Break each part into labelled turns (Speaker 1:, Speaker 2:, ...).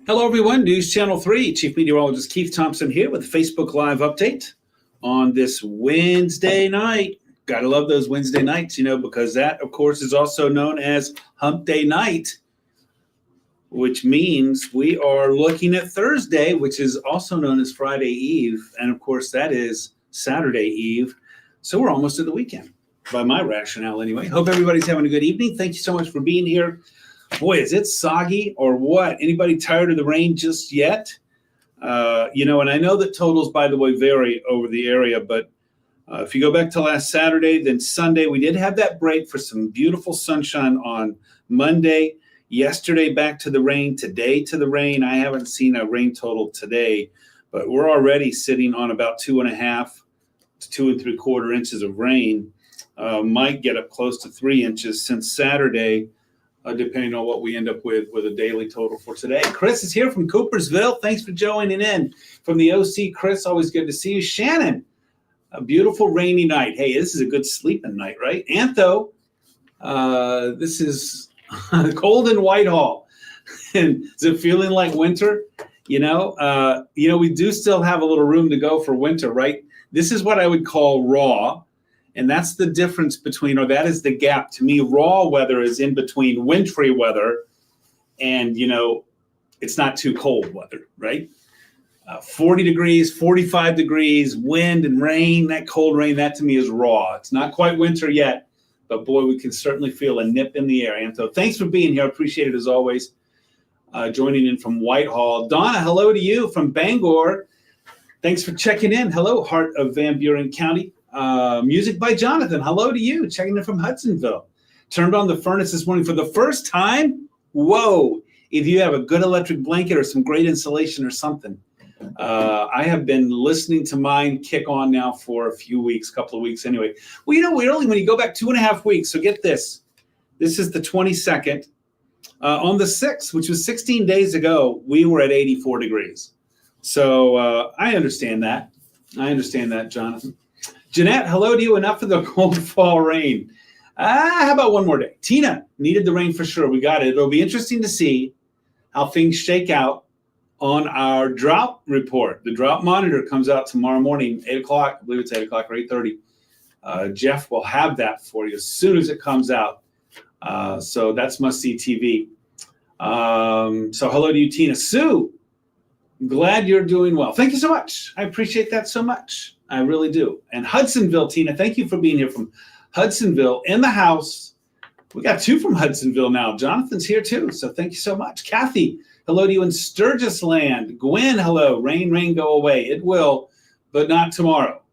Speaker 1: Hello, everyone. News Channel 3, Chief Meteorologist Keith Thompson here with a Facebook Live update on this Wednesday night. Gotta love those Wednesday nights, because that, of course, is also known as Hump Day Night, which means we are looking at Thursday, which is also known as Friday Eve. And, of course, that is Saturday Eve. So we're almost at the weekend, by my rationale anyway. Hope everybody's having a good evening. Thank you so much for being here. Boy, is it soggy or what? Anybody tired of the rain just yet? And I know that totals, by the way, vary over the area, but if you go back to last Saturday, then Sunday, we did have that break for some beautiful sunshine on Monday. Yesterday, back to the rain. Today, to the rain. I haven't seen a rain total today, but we're already sitting on about 2.5 to 2 3/4 inches of rain. Might get up close to 3 inches since Saturday. Depending on what we end up with a daily total for today. Chris is here from Coopersville. Thanks for joining in. From the OC, Chris, always good to see you. Shannon, a beautiful rainy night. Hey, this is a good sleeping night, right? Antho, this is cold in Whitehall. And is it feeling like winter? We do still have a little room to go for winter, right? This is what I would call raw. And that's the difference between, or that is the gap. To me, raw weather is in between wintry weather and, it's not too cold weather, right? 40 degrees, 45 degrees, wind and rain, that cold rain, that to me is raw. It's not quite winter yet, but boy, we can certainly feel a nip in the air. And so thanks for being here. I appreciate it as always. Joining in from Whitehall. Donna, hello to you from Bangor. Thanks for checking in. Hello, heart of Van Buren County. Music by Jonathan. Hello to you. Checking in from Hudsonville. Turned on the furnace this morning for the first time. Whoa. If you have a good electric blanket or some great insulation or something. I have been listening to mine kick on now for a couple of weeks anyway. Well, when you go back 2.5 weeks, so get this. This is the 22nd. On the 6th, which was 16 days ago, we were at 84 degrees. So I understand that. Jonathan. Jeanette, hello to you. Enough of the cold fall rain. How about one more day? Tina, needed the rain for sure. We got it. It'll be interesting to see how things shake out on our drought report. The drought monitor comes out tomorrow morning, 8 o'clock. I believe it's 8 o'clock or 8:30. Jeff will have that for you as soon as it comes out. So that's must-see TV. So hello to you, Tina. Sue, glad you're doing well. Thank you so much. I appreciate that so much. I really do. And Hudsonville, Tina, thank you for being here from Hudsonville in the house. We got 2 from Hudsonville now. Jonathan's here too, so thank you so much. Kathy, hello to you in Sturgis land. Gwen, hello. Rain, go away. It will, but not tomorrow.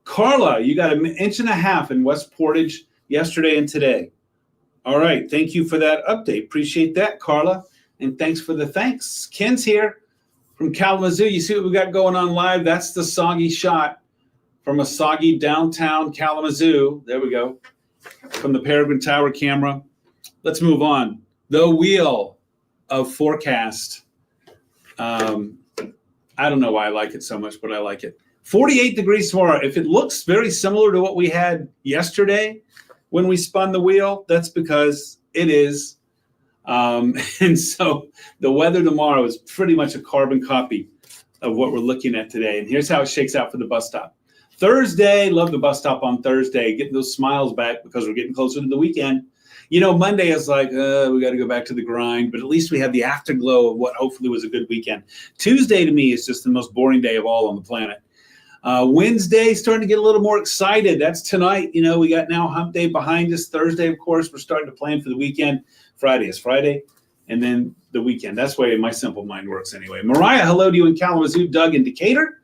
Speaker 1: Carla, you got 1.5 inches in West Portage yesterday and today. All right, thank you for that update. Appreciate that, Carla. And thanks for the thanks. Ken's here from Kalamazoo. You see what we got going on live? That's the soggy shot from a soggy downtown Kalamazoo. There we go. From the Peregrine Tower camera. Let's move on. The wheel of forecast. I don't know why I like it so much, but I like it. 48 degrees tomorrow. If it looks very similar to what we had yesterday when we spun the wheel, that's because it is. And so the weather tomorrow is pretty much a carbon copy of what we're looking at today. And here's how it shakes out for the bus stop. Thursday, love the bus stop on Thursday, getting those smiles back because we're getting closer to the weekend. Monday is like, we got to go back to the grind, but at least we have the afterglow of what hopefully was a good weekend. Tuesday to me is just the most boring day of all on the planet. Wednesday, starting to get a little more excited. That's tonight. We got now Hump Day behind us. Thursday, of course, we're starting to plan for the weekend. Friday is Friday, and then the weekend. That's the way my simple mind works anyway. Mariah, hello to you in Kalamazoo. Doug in Decatur.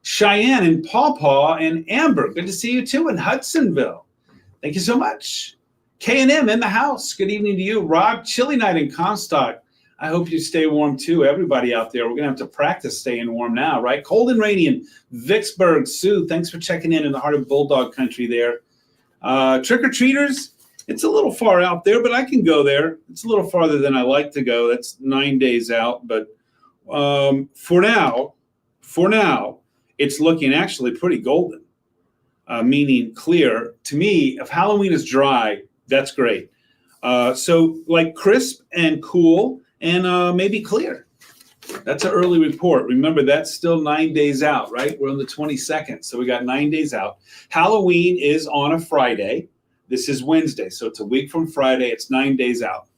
Speaker 1: Cheyenne and Paw Paw and Amber. Good to see you too in Hudsonville. Thank you so much. K&M in the house. Good evening to you. Rob, chilly night in Comstock. I hope you stay warm too. Everybody out there, we're going to have to practice staying warm now, right? Cold and rainy in Vicksburg. Sue, thanks for checking in the heart of Bulldog country there. Trick-or-treaters, it's a little far out there, but I can go there. It's a little farther than I like to go. That's 9 days out. But for now, it's looking actually pretty golden, meaning clear. To me, if Halloween is dry, that's great. So like crisp and cool and maybe clear. That's an early report. Remember, that's still 9 days out, right? We're on the 22nd, so we got 9 days out. Halloween is on a Friday. This is Wednesday, so it's a week from Friday. It's 9 days out.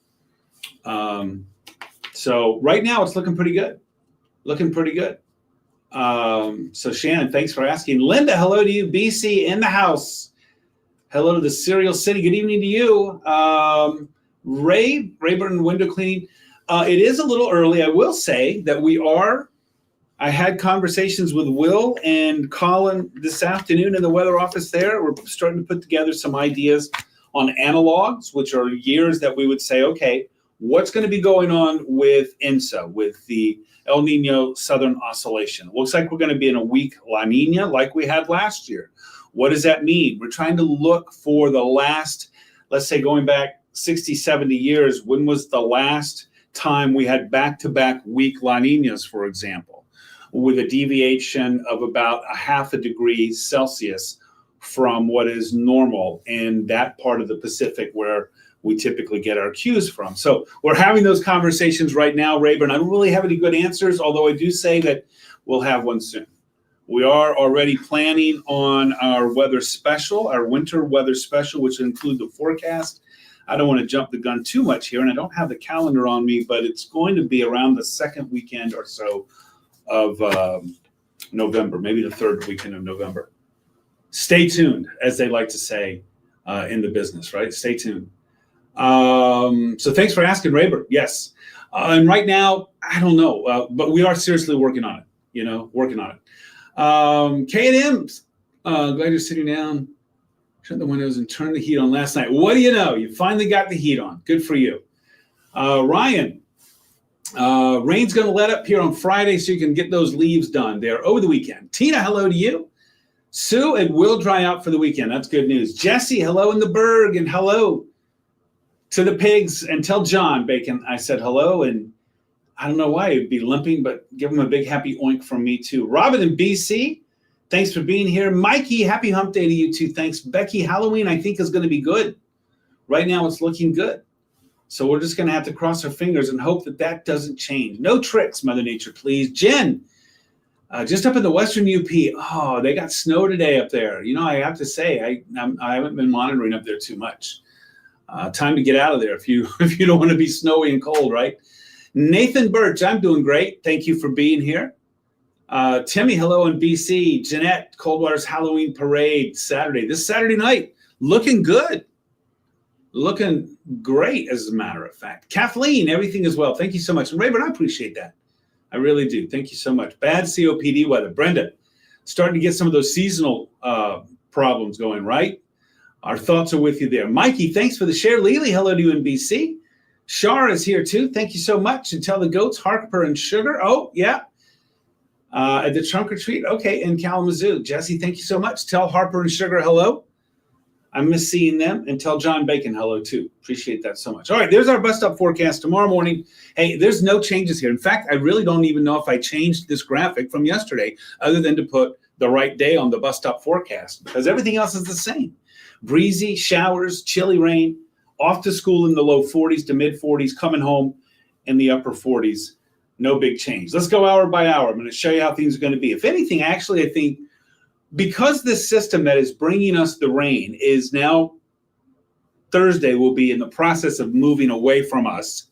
Speaker 1: So right now it's looking pretty good. Looking pretty good. So Shannon, thanks for asking. Linda, hello to you. BC in the house. Hello to the Cereal City. Good evening to you. Rayburn Window Cleaning. It is a little early. I will say that I had conversations with Will and Colin this afternoon in the weather office there. We're starting to put together some ideas on analogs, which are years that we would say, okay, what's going to be going on with INSA, with the El Nino Southern Oscillation? It looks like we're going to be in a weak La Nina like we had last year. What does that mean? We're trying to look for the last, let's say going back 60, 70 years, when was the last time we had back-to-back weak La Ninas, for example, with a deviation of about a half a degree Celsius from what is normal in that part of the Pacific where we typically get our cues from. So we're having those conversations right now, Rayburn. I don't really have any good answers, although I do say that we'll have one soon. We are already planning on our weather special, our winter weather special, which will include the forecast. I don't want to jump the gun too much here, and I don't have the calendar on me, but it's going to be around the second weekend or so of November, maybe the third weekend of November. Stay tuned, as they like to say in the business, right? Stay tuned. So thanks for asking, Rayburn. Yes. And right now, I don't know, but we are seriously working on it, working on it. K&M's, glad you're sitting down. Shut the windows and turn the heat on last night. What do you know? You finally got the heat on. Good for you. Ryan, rain's going to let up here on Friday so you can get those leaves done there over the weekend. Tina, hello to you. Sue, it will dry out for the weekend. That's good news. Jesse, hello in the Berg, and hello to the pigs. And tell John Bacon I said hello, and I don't know why he'd be limping, but give him a big happy oink from me too. Robin in BC, thanks for being here. Mikey, happy hump day to you too. Thanks. Becky, Halloween I think is going to be good. Right now it's looking good. So we're just going to have to cross our fingers and hope that that doesn't change. No tricks, Mother Nature, please. Jen, just up in the western UP, oh, they got snow today up there. I have to say, I haven't been monitoring up there too much. Time to get out of there if you don't want to be snowy and cold, right? Nathan Birch, I'm doing great. Thank you for being here. Timmy, hello in BC. Jeanette, Coldwater's Halloween Parade, this Saturday night. Looking good. Looking great, as a matter of fact. Kathleen, everything is well. Thank you so much. And Rayburn, I appreciate that. I really do. Thank you so much. Bad COPD weather. Brenda, starting to get some of those seasonal problems going, right? Our thoughts are with you there. Mikey, thanks for the share. Lily, hello to you in BC. Shar is here too. Thank you so much. And tell the goats, Harper and Sugar. Oh, yeah. At the trunk or treat. Okay, in Kalamazoo. Jesse, thank you so much. Tell Harper and Sugar hello. I miss seeing them. And tell John Bacon hello too. Appreciate that so much. All right, there's our bus stop forecast tomorrow morning. Hey, there's no changes here. In fact, I really don't even know if I changed this graphic from yesterday other than to put the right day on the bus stop forecast because everything else is the same. Breezy, showers, chilly rain, off to school in the low 40s to mid 40s, coming home in the upper 40s. No big change. Let's go hour by hour. I'm going to show you how things are going to be. If anything, actually, I think because this system that is bringing us the rain is now Thursday will be in the process of moving away from us.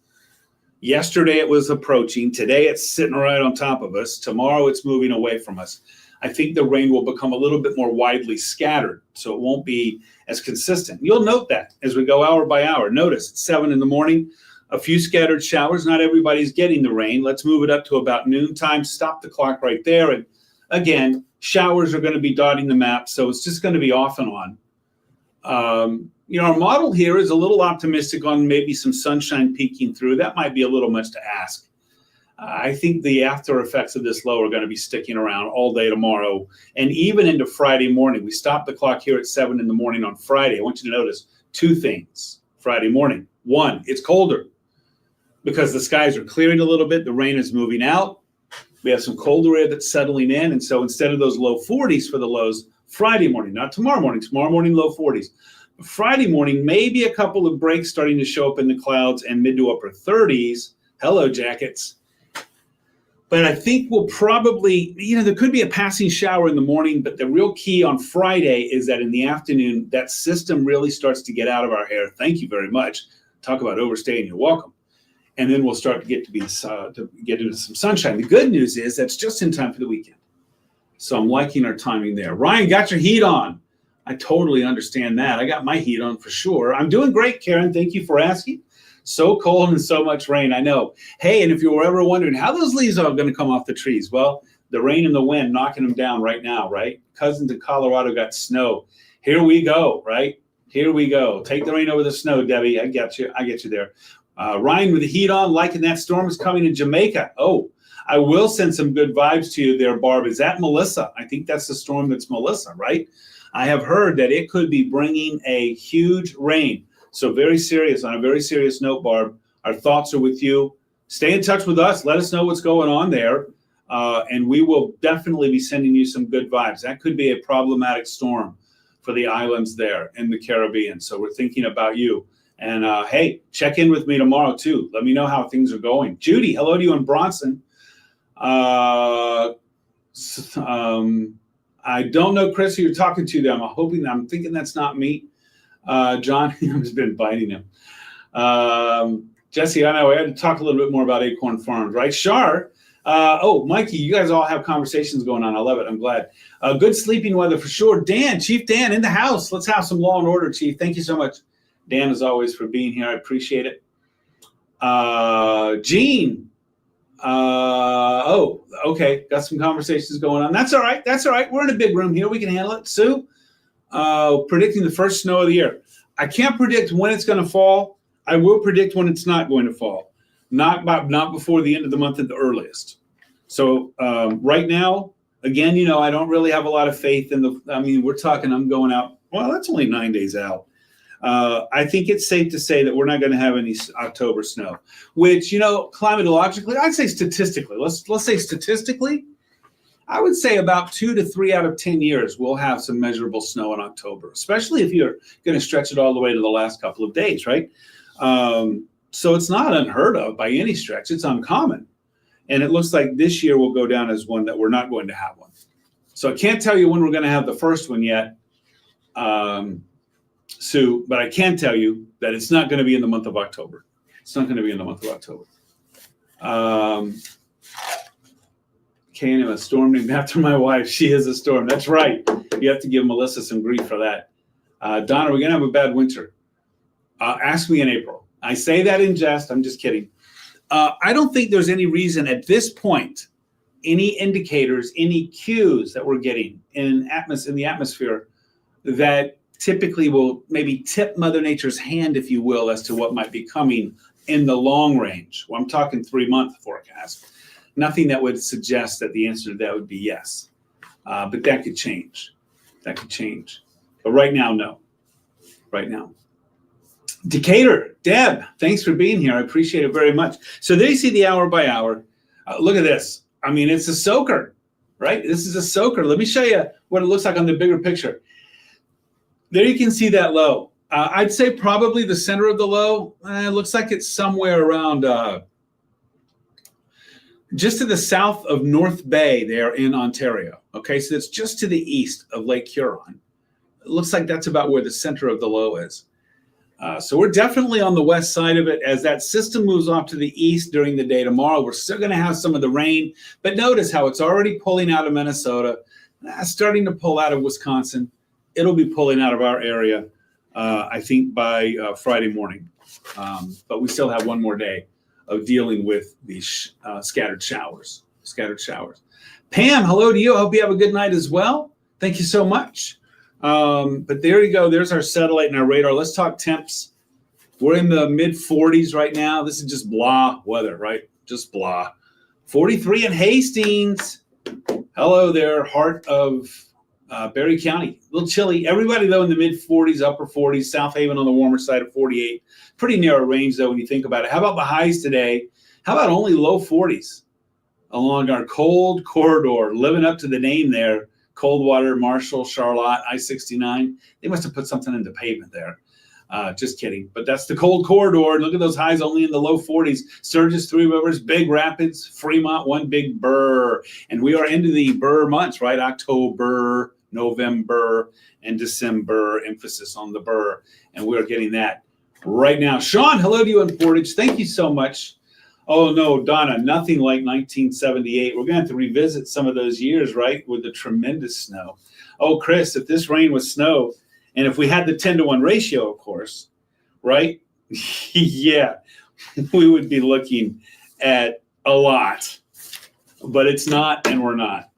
Speaker 1: Yesterday it was approaching. Today it's sitting right on top of us. Tomorrow it's moving away from us. I think the rain will become a little bit more widely scattered, so it won't be as consistent. You'll note that as we go hour by hour. Notice it's 7 in the morning, a few scattered showers. Not everybody's getting the rain. Let's move it up to about noontime. Stop the clock right there. And again, showers are going to be dotting the map, so it's just going to be off and on. Our model here is a little optimistic on maybe some sunshine peeking through. That might be a little much to ask. I think the after effects of this low are going to be sticking around all day tomorrow and even into Friday morning. We stopped the clock here at 7 in the morning on Friday. I want you to notice two things Friday morning. One, it's colder because the skies are clearing a little bit. The rain is moving out. We have some colder air that's settling in. And so instead of those low 40s for the lows, Friday morning, not tomorrow morning, low 40s. Friday morning, maybe a couple of breaks starting to show up in the clouds and mid to upper 30s. Hello, jackets. But I think we'll probably, there could be a passing shower in the morning, but the real key on Friday is that in the afternoon, that system really starts to get out of our hair. Thank you very much. Talk about overstaying, you're welcome. And then we'll start to get into some sunshine. The good news is that's just in time for the weekend. So I'm liking our timing there. Ryan, got your heat on. I totally understand that. I got my heat on for sure. I'm doing great, Karen. Thank you for asking. So cold and so much rain, I know. Hey, and if you were ever wondering how those leaves are going to come off the trees, well, the rain and the wind knocking them down right now, right? Cousins in Colorado got snow. Here we go, right? Here we go. Take the rain over the snow, Debbie. I get you. I get you there. Ryan with the heat on, liking that storm is coming in Jamaica. Oh, I will send some good vibes to you there, Barb. Is that Melissa? I think that's the storm that's Melissa, right? I have heard that it could be bringing a huge rain. So very serious, on a very serious note, Barb, our thoughts are with you. Stay in touch with us. Let us know what's going on there. And we will definitely be sending you some good vibes. That could be a problematic storm for the islands there in the Caribbean. So we're thinking about you. And hey, check in with me tomorrow too. Let me know how things are going. Judy, hello to you in Bronson. I don't know, Chris, who you're talking to there. I'm thinking that's not me. John has been biting him. Jesse, I know I had to talk a little bit more about Acorn Farms, right? Shar. Mikey, you guys all have conversations going on. I love it. I'm glad. Good sleeping weather for sure. Dan, Chief Dan in the house. Let's have some law and order, Chief. Thank you so much, Dan, as always, for being here. I appreciate it. Gene. Okay. Got some conversations going on. That's all right. That's all right. We're in a big room here. We can handle it. Sue. Predicting the first snow of the year. I can't predict when it's going to fall. I will predict when it's not going to fall. Not before the end of the month at the earliest. So right now, again, I don't really have a lot of faith in we're talking, I'm going out. Well, that's only 9 days out. I think it's safe to say that we're not going to have any October snow, which, climatologically, I'd say statistically, let's say statistically, I would say about 2 to 3 out of 10 years, we'll have some measurable snow in October, especially if you're going to stretch it all the way to the last couple of days, right? So it's not unheard of by any stretch. It's uncommon. And it looks like this year will go down as one that we're not going to have one. So I can't tell you when we're going to have the first one yet, Sue, but I can tell you that it's not going to be in the month of October. It's not going to be in the month of October. K&M, a storm named after my wife. She is a storm. That's right. You have to give Melissa some grief for that. Donna, we're going to have a bad winter. Ask me in April. I say that in jest. I'm just kidding. I don't think there's any reason at this point, any indicators, any cues that we're getting in the atmosphere that typically will maybe tip Mother Nature's hand, if you will, as to what might be coming in the long range. Well, I'm talking 3-month forecast. Nothing that would suggest that the answer to that would be yes. But that could change. That could change. But right now, no. Right now. Decatur, Deb, thanks for being here. I appreciate it very much. So there you see the hour by hour. Look at this. It's a soaker, right? This is a soaker. Let me show you what it looks like on the bigger picture. There you can see that low. I'd say probably the center of the low. It looks like it's somewhere around just to the south of North Bay there in Ontario. Okay, so it's just to the east of Lake Huron. It looks like that's about where the center of the low is. So we're definitely on the west side of it. As that system moves off to the east during the day tomorrow, we're still going to have some of the rain. But notice how it's already pulling out of Minnesota, starting to pull out of Wisconsin. It'll be pulling out of our area, I think, by Friday morning. But we still have one more day of dealing with these scattered showers. Pam, hello to you. I hope you have a good night as well. Thank you so much. But there you go. There's our satellite and our radar. Let's talk temps. We're in the mid 40s right now. This is just blah weather, right? Just blah. 43 in Hastings. Hello there, heart of Berry County. A little chilly. Everybody, though, in the mid 40s, upper 40s. South Haven on the warmer side of 48. Pretty narrow range, though, when you think about it. How about the highs today? How about only low 40s along our cold corridor, living up to the name there? Coldwater, Marshall, Charlotte, I-69. They must have put something in the pavement there. Just kidding. But that's the cold corridor. Look at those highs only in the low 40s. Sturgis, Three Rivers, Big Rapids, Fremont, one big burr. And we are into the burr months, right? October, November, and December. Emphasis on the burr. And we're getting that right now. Sean, hello to you in Portage. Thank you so much. Oh, no, Donna, nothing like 1978. We're going to have to revisit some of those years, right, with the tremendous snow. Oh, Chris, if this rain was snow, and if we had the 10-to-1 ratio, of course, right, yeah, we would be looking at a lot. But it's not, and we're not.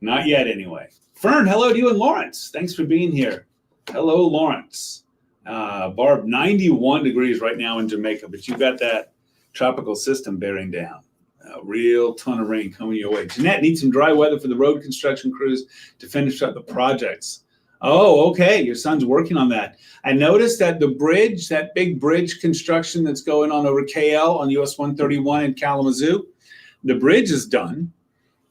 Speaker 1: Not yet, anyway. Fern, hello to you in Lawrence. Thanks for being here. Hello, Lawrence. Barb, 91 degrees right now in Jamaica, but you've got that tropical system bearing down. A real ton of rain coming your way. Jeanette needs some dry weather for the road construction crews to finish up the projects. Oh, okay. Your son's working on that. I noticed that the bridge, that big bridge construction that's going on over KL on US 131 in Kalamazoo, the bridge is done.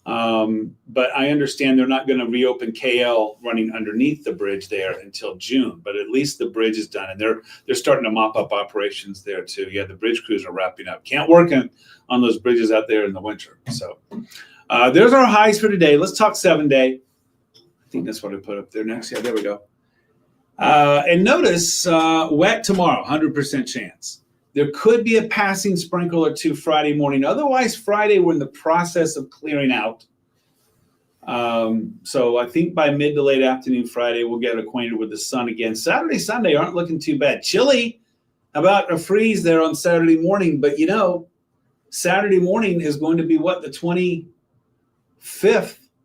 Speaker 1: But I understand they're not going to reopen KL running underneath the bridge there until June, but at least the bridge is done, and they're starting to mop up operations there too. Yeah, the bridge crews are wrapping up. Can't work on those bridges out there in the winter. So there's our highs for today. Let's talk 7-day. I think that's what I put up there next. Yeah, there we go. And notice wet tomorrow, 100% chance. There could be a passing sprinkle or two Friday morning. Otherwise, Friday, we're in the process of clearing out. So I think by mid to late afternoon Friday, we'll get acquainted with the sun again. Saturday, Sunday aren't looking too bad. Chilly, about a freeze there on Saturday morning. But, you know, Saturday morning is going to be, what, the 25th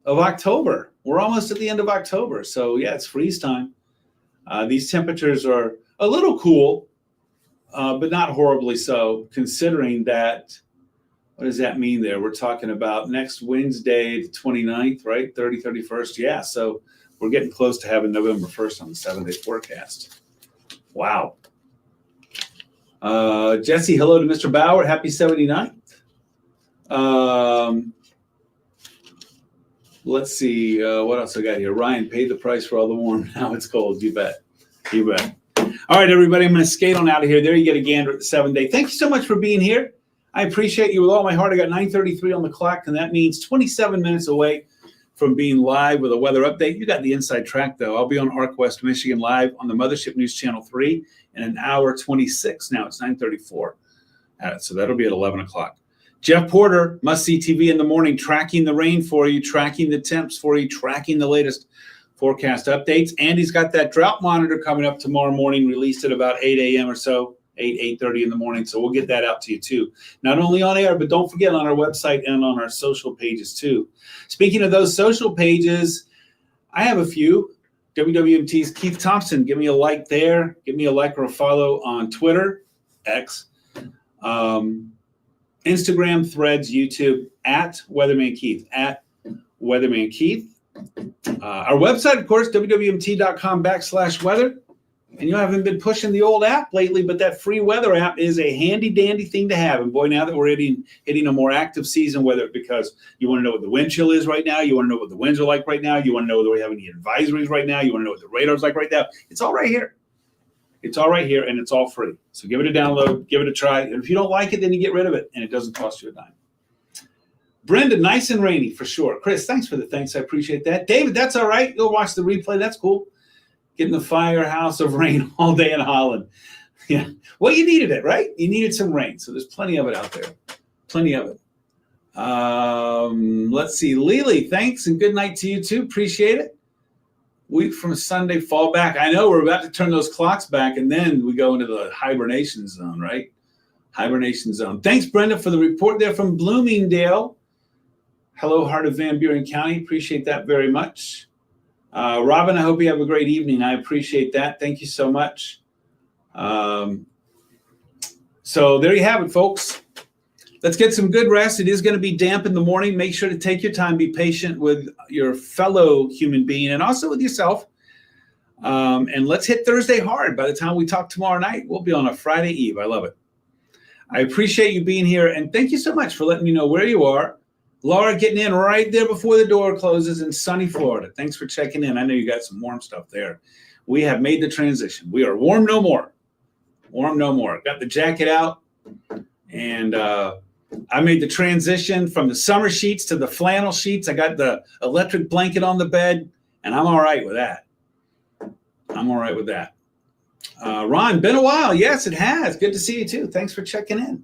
Speaker 1: of October. We're almost at the end of October. So, yeah, it's freeze time. These temperatures are a little cool. But not horribly so, considering that, what does that mean there? We're talking about next Wednesday, the 29th, right? 31st. Yeah, so we're getting close to having November 1st on the 7-day forecast. Wow. Jesse, hello to Mr. Bauer. Happy 79th. Let's see. What else I got here? Ryan, paid the price for all the warm. Now it's cold. You bet. You bet. All right, everybody, I'm going to skate on out of here. There you get a gander at the 7-day. Thank you so much for being here. I appreciate you with all my heart. I got 9:33 on the clock, and that means 27 minutes away from being live with a weather update. You got the inside track, though. I'll be on Arc West Michigan live on the Mothership News Channel 3 in an hour 26. Now it's 9:34. So that'll be at 11 o'clock. Jeff Porter, Must See TV in the morning, tracking the rain for you, tracking the temps for you, tracking the latest forecast updates. Andy's got that drought monitor coming up tomorrow morning, released at about 8 a.m. or so, 8:30 in the morning. So we'll get that out to you too. Not only on air, but don't forget on our website and on our social pages too. Speaking of those social pages, I have a few. WWMT's Keith Thompson. Give me a like there. Give me a like or a follow on Twitter, X, Instagram, Threads, YouTube, at Weatherman Keith, at Weatherman Keith. Our website, of course, wwmt.com/weather. And you haven't been pushing the old app lately, but that free weather app is a handy dandy thing to have. And boy, now that we're hitting a more active season, whether because you want to know what the wind chill is right now, you want to know what the winds are like right now, you want to know whether we have any advisories right now, you want to know what the radar's like right now, it's all right here. It's all right here, and it's all free. So give it a download, give it a try. And if you don't like it, then you get rid of it, and it doesn't cost you a dime. Brenda, nice and rainy for sure. Chris, thanks for the thanks. I appreciate that. David, that's all right. You'll watch the replay. That's cool. Getting the firehouse of rain all day in Holland. Yeah. Well, you needed it, right? You needed some rain. So there's plenty of it out there. Plenty of it. Let's see. Lily, thanks and good night to you too. Appreciate it. Week from Sunday, fall back. I know we're about to turn those clocks back, and then we go into the hibernation zone, right? Hibernation zone. Thanks, Brenda, for the report there from Bloomingdale. Hello, Heart of Van Buren County. Appreciate that very much. Robin, I hope you have a great evening. I appreciate that. Thank you so much. So there you have it, folks. Let's get some good rest. It is going to be damp in the morning. Make sure to take your time. Be patient with your fellow human being and also with yourself. And let's hit Thursday hard. By the time we talk tomorrow night, we'll be on a Friday Eve. I love it. I appreciate you being here. And thank you so much for letting me know where you are. Laura getting in right there before the door closes in sunny Florida. Thanks for checking in. I know you got some warm stuff there. we have made the transition. We are warm no more. Warm no more. Got the jacket out, and I made the transition from the summer sheets to the flannel sheets. I got the electric blanket on the bed, and I'm all right with that. I'm all right with that. Ron, been a while. Yes, it has. Good to see you too. Thanks for checking in.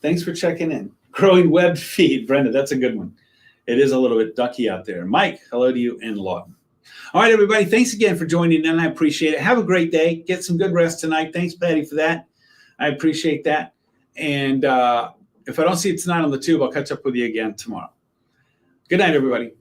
Speaker 1: Thanks for checking in. Growing web feed, Brenda. That's a good one. It is a little bit ducky out there. Mike, hello to you and Lawton. All right, everybody. Thanks again for joining in. I appreciate it. Have a great day. Get some good rest tonight. Thanks, Patty, for that. I appreciate that. And if I don't see you tonight on the tube, I'll catch up with you again tomorrow. Good night, everybody.